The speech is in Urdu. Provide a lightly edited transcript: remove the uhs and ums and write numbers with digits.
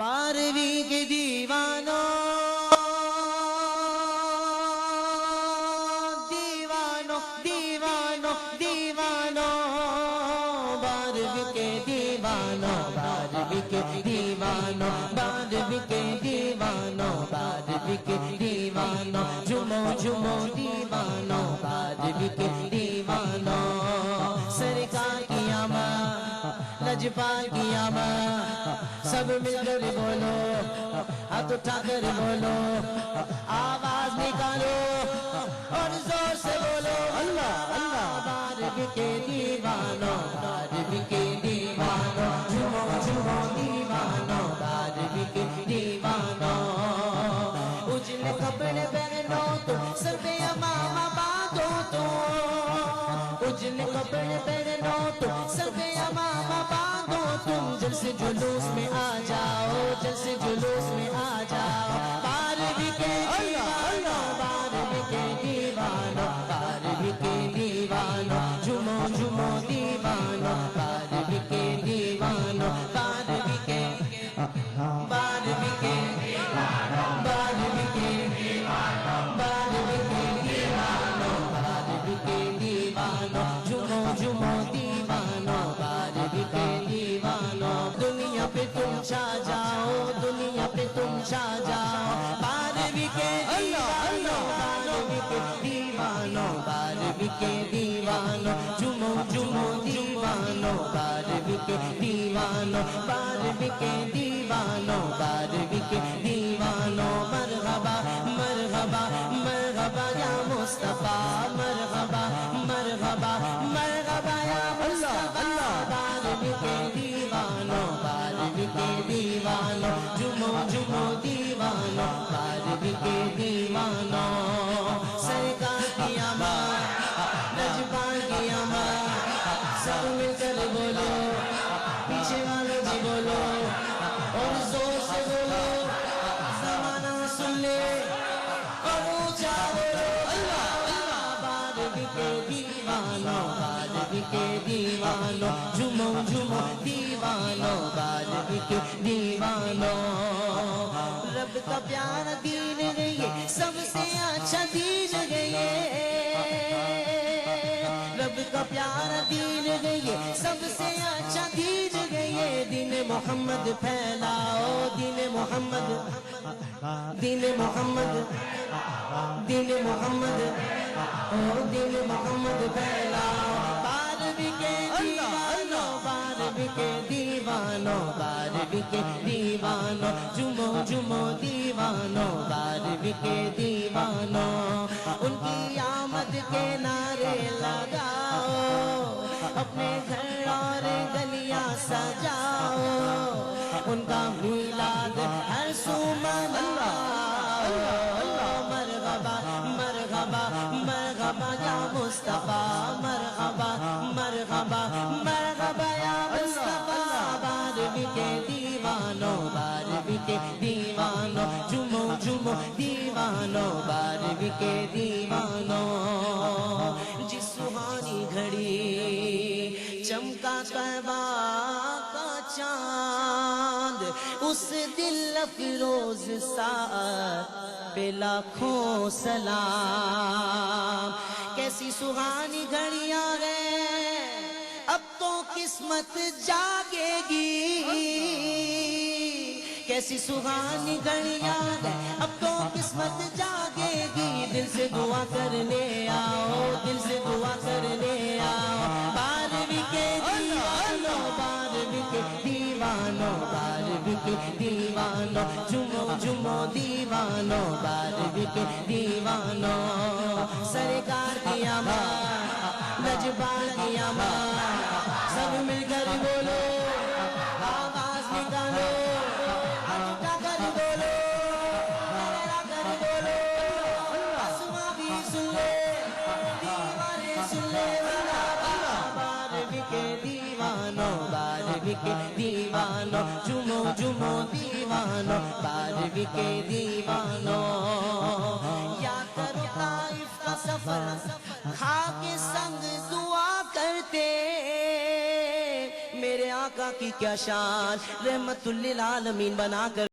12ویں کے دیوانوں دیوانوں دیوانوں دیوانوں 12ویں کے دیوانوں 12ویں کے دیوانوں 12ویں کے دیوانوں 12ویں کے دیوانوں جھومو جھومو دیوانوں 12ویں کے دیوانوں سرکار کی آمد لجپال کی آمد سب مل کر بولو ہاتھ اٹھا کر بولو آواز نکالو اور زور سے بولو اللہ اللہ 12ویں کے دیوانوں 12ویں کے دیوانوں جھومو جھومو دیوانوں 12ویں کے دیوانوں اجلے کپڑے پہنو تم سر پہ امامہ باندھو تم اجلے کپڑے پہنو تم سر پہ امامہ باندھو تم جلسے جلوس میں آ جاؤ جلسے جلوس میں آ جاؤ 12ویں کے دیوانوں 12ویں کے دیوانوں 12ویں کے دیوانوں جھومو جھومو دیوانوں 12ویں کے دیوانوں 12ویں کے 12ویں کے 12ویں کے 12ویں کے دیوانوں 12ویں کے دیوانوں جھومو جھومو دیوانوں 12ویں کے دیوانوں دنیا پہ تم چھا جاؤ دنیا پہ تم چھا جاؤ 12ویں کے دیوانوں 12ویں کے دیوانوں 12ویں کے دیوانوں جھومو جھومو دیوانوں 12ویں کے دیوانوں 12ویں کے دیوانوں 12ویں کے دیوانوں مرحبا مرحبا مرحبا یا مصطفیٰ مرحبا مرحبا مرحبا یا مصطفیٰ 12ویں کے دیوانوں 12ویں کے دیوانوں جھومو جھومو دیوانوں 12ویں کے دیوانوں سرکار کی آمد لجپال کی آمد سب مل کر بولو پیچھے والوں جی بولو اور زور سے بولو زمانہ سن لے اور اونچا بولو اللہ 12ویں کے دیوانوں 12ویں کے دیوانوں جھومو جھومو دیوانوں 12ویں کے دیوانوں رب کا پیارا دین ہے یہ سب سے اچھا دین ہے یہ رب کا پیارا دین ہے یہ سب سے اچھا دین ہے یہ دین محمد پھیلاؤ دین محمد دین محمد دین محمد او دین محمد پھیلاؤ 12ویں کے دیوانوں 12ویں کے دیوانوں 12ویں کے دیوانوں جھومو جھومو دیوانوں 12ویں کے دیوانوں ان کی آمد کے نعرے لگاؤ اپنے گھر اور گلیاں سجاؤ ان کا میلاد ہر سو مناؤ مرحبا مرحبا مرحبا یا مصطفیٰ مرحبا مرحبا مرحبا یا مصطفیٰ 12ویں کے دیوانوں 12ویں کے دیوانوں جھومو جھومو دیوانوں 12ویں کے دیوانوں جس سہانی گھڑی چمکا کعبہ کا چاند اس دل افروز ساعت پہ لاکھوں سلام کیسی سہانی گھڑیاں ہیں اب تو قسمت جاگے گی کیسی سہانی گھڑیاں ہیں اب تو قسمت جاگے گی دل سے دعا کرنے آؤ دل سے دعا کرنے آؤ 12ویں کے دیوانوں 12ویں کے دیوانوں 12ویں کے دیوانوں جھومو جھومو دیوانوں 12ویں کے دیوانوں سرکار کی آمد لجپال کی آمد سب مل کر بولو آواز نکالو ہاتھ اٹھا کر بولو لہرا کر بولو آسماں بھی سن لے دیوانے سن لے 12ویں کے دیوانوں 12ویں کے دیوانوں جھومو جھومو دیوانوں 12ویں کے دیوانوں یاد کرو طائف کا سفر کھا کے سنگ دعا کرتے میرے آقا کی کیا شان، رحمت للعالمین بنا کر